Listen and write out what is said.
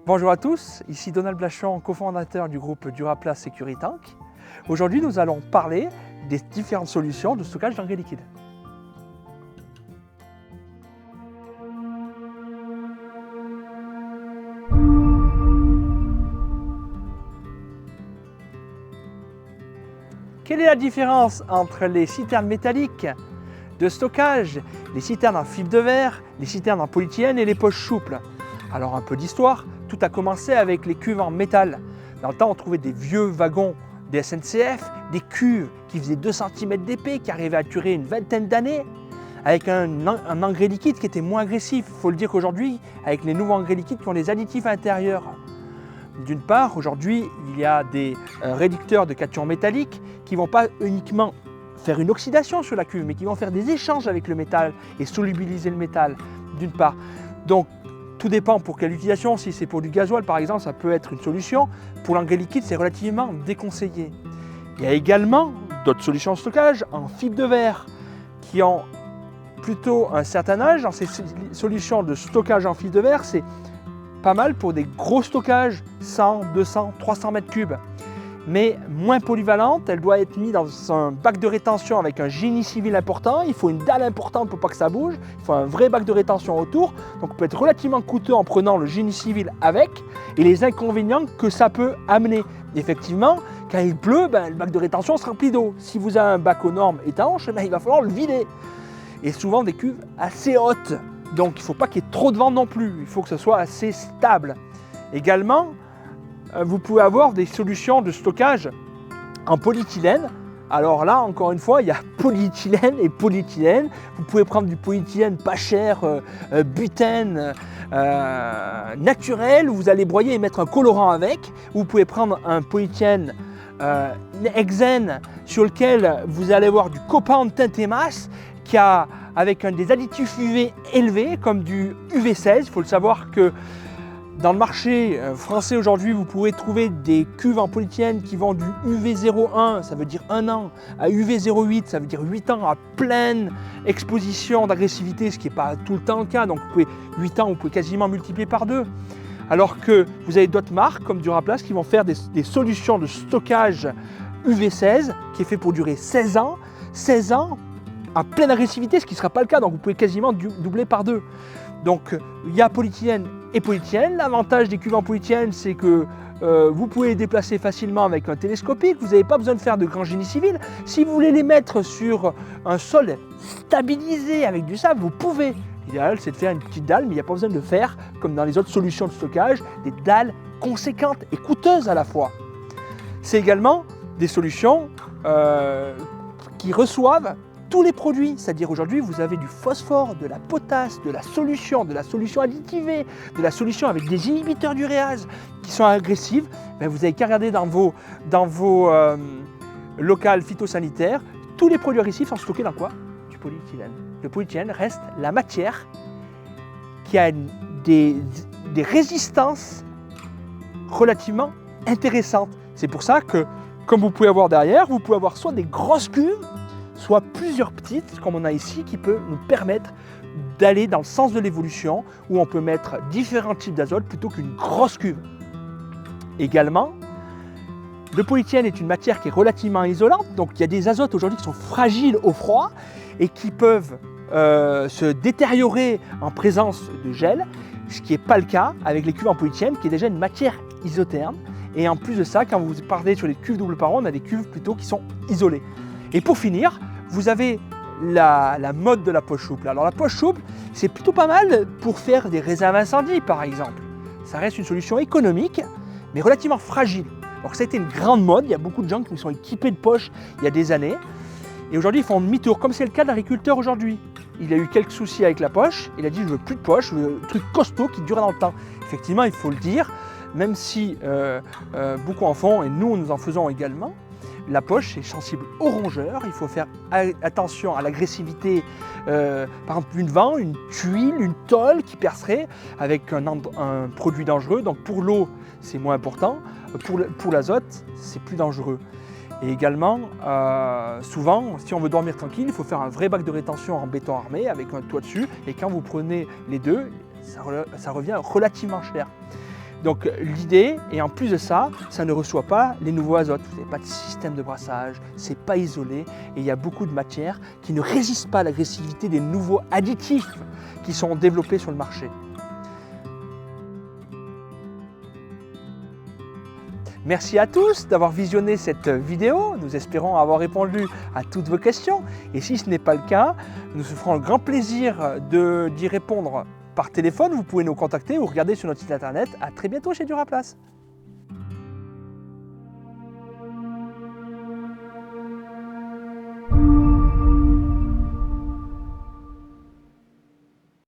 Bonjour à tous, ici Donald Blachon, cofondateur du groupe Duraplast Securitank. Aujourd'hui, nous allons parler des différentes solutions de stockage d'engrais liquides. Quelle est la différence entre les citernes métalliques de stockage, les citernes en fibre de verre, les citernes en polyéthylène et les poches souples? Alors un peu d'histoire, tout a commencé avec les cuves en métal. Dans le temps, on trouvait des vieux wagons des SNCF, des cuves qui faisaient 2 cm d'épais, qui arrivaient à durer une vingtaine d'années, avec un engrais liquide qui était moins agressif. Il faut le dire qu'aujourd'hui, avec les nouveaux engrais liquides qui ont des additifs à l'intérieur. D'une part, aujourd'hui, il y a des réducteurs de cations métalliques qui ne vont pas uniquement faire une oxydation sur la cuve, mais qui vont faire des échanges avec le métal et solubiliser le métal, d'une part. Donc, tout dépend pour quelle utilisation. Si c'est pour du gasoil, par exemple, ça peut être une solution. Pour l'engrais liquide, c'est relativement déconseillé. Il y a également d'autres solutions de stockage en fibre de verre qui ont plutôt un certain âge. Dans ces solutions de stockage en fibre de verre, c'est pas mal pour des gros stockages, 100, 200, 300 mètres cubes. Mais moins polyvalente, elle doit être mise dans un bac de rétention avec un génie civil important. Il faut une dalle importante pour pas que ça bouge. Il faut un vrai bac de rétention autour. Donc, il peut être relativement coûteux en prenant le génie civil avec et les inconvénients que ça peut amener. Effectivement, quand il pleut, le bac de rétention se remplit d'eau. Si vous avez un bac aux normes étanche, il va falloir le vider. Et souvent des cuves assez hautes. Donc, il ne faut pas qu'il y ait trop de vent non plus. Il faut que ce soit assez stable. Également, vous pouvez avoir des solutions de stockage en polyéthylène. Alors là, encore une fois, il y a polyéthylène et polyéthylène. Vous pouvez prendre du polyéthylène pas cher, butène, naturel, où vous allez broyer et mettre un colorant avec. Vous pouvez prendre un polyéthylène hexène sur lequel vous allez avoir du copain de teinte et masse qui a avec des additifs UV élevés comme du UV16. Il faut le savoir que dans le marché français aujourd'hui, vous pourrez trouver des cuves en polyéthylène qui vont du UV01, ça veut dire 1 an, à UV08, ça veut dire 8 ans, à pleine exposition d'agressivité, ce qui n'est pas tout le temps le cas. Donc 8 ans, vous pouvez quasiment multiplier par 2. Alors que vous avez d'autres marques comme Duraplast qui vont faire des solutions de stockage UV16 qui est fait pour durer 16 ans à pleine agressivité, ce qui ne sera pas le cas. Donc vous pouvez quasiment doubler par 2. Donc il y a polyéthylène et polyéthylène. L'avantage des cuves en polyéthylène, c'est que vous pouvez les déplacer facilement avec un télescopique. Vous n'avez pas besoin de faire de grand génie civil. Si vous voulez les mettre sur un sol stabilisé avec du sable, vous pouvez. L'idéal, c'est de faire une petite dalle, mais il n'y a pas besoin de faire, comme dans les autres solutions de stockage, des dalles conséquentes et coûteuses à la fois. C'est également des solutions qui reçoivent tous les produits, c'est-à-dire aujourd'hui vous avez du phosphore, de la potasse, de la solution additivée, de la solution avec des inhibiteurs d'uréase qui sont agressives. Vous n'avez qu'à regarder dans vos locales phytosanitaires, tous les produits agressifs sont stockés dans quoi? Du polyéthylène. Le polyéthylène reste la matière qui a des résistances relativement intéressantes. C'est pour ça que, comme vous pouvez avoir derrière, vous pouvez avoir soit des grosses cuves, soit plusieurs petites, comme on a ici, qui peut nous permettre d'aller dans le sens de l'évolution, où on peut mettre différents types d'azote plutôt qu'une grosse cuve. Également, le polyéthylène est une matière qui est relativement isolante, donc il y a des azotes aujourd'hui qui sont fragiles au froid et qui peuvent se détériorer en présence de gel, ce qui n'est pas le cas avec les cuves en polyéthylène, qui est déjà une matière isotherme. Et en plus de ça, quand vous parlez sur les cuves double paroi, on a des cuves plutôt qui sont isolées. Et pour finir, vous avez la mode de la poche souple. Alors la poche souple, c'est plutôt pas mal pour faire des réserves incendies par exemple. Ça reste une solution économique, mais relativement fragile. Alors ça a été une grande mode, il y a beaucoup de gens qui sont équipés de poches il y a des années. Et aujourd'hui, ils font demi-tour, comme c'est le cas de l'agriculteur aujourd'hui. Il a eu quelques soucis avec la poche, il a dit je veux plus de poche, je veux un truc costaud qui dure dans le temps. Effectivement, il faut le dire, même si beaucoup en font, et nous en faisons également. La poche est sensible aux rongeurs, il faut faire attention à l'agressivité, par exemple une vent, une tuile, une tôle qui percerait avec un produit dangereux. Donc pour l'eau, c'est moins important, pour l'azote, c'est plus dangereux. Et également, souvent, si on veut dormir tranquille, il faut faire un vrai bac de rétention en béton armé avec un toit dessus. Et quand vous prenez les deux, ça revient relativement cher. Donc l'idée, et en plus de ça, ça ne reçoit pas les nouveaux azotes. Vous n'avez pas de système de brassage, c'est pas isolé et il y a beaucoup de matières qui ne résistent pas à l'agressivité des nouveaux additifs qui sont développés sur le marché. Merci à tous d'avoir visionné cette vidéo. Nous espérons avoir répondu à toutes vos questions. Et si ce n'est pas le cas, nous se ferons un grand plaisir d'y répondre par téléphone. Vous pouvez nous contacter ou regarder sur notre site internet. À très bientôt chez Duraplace.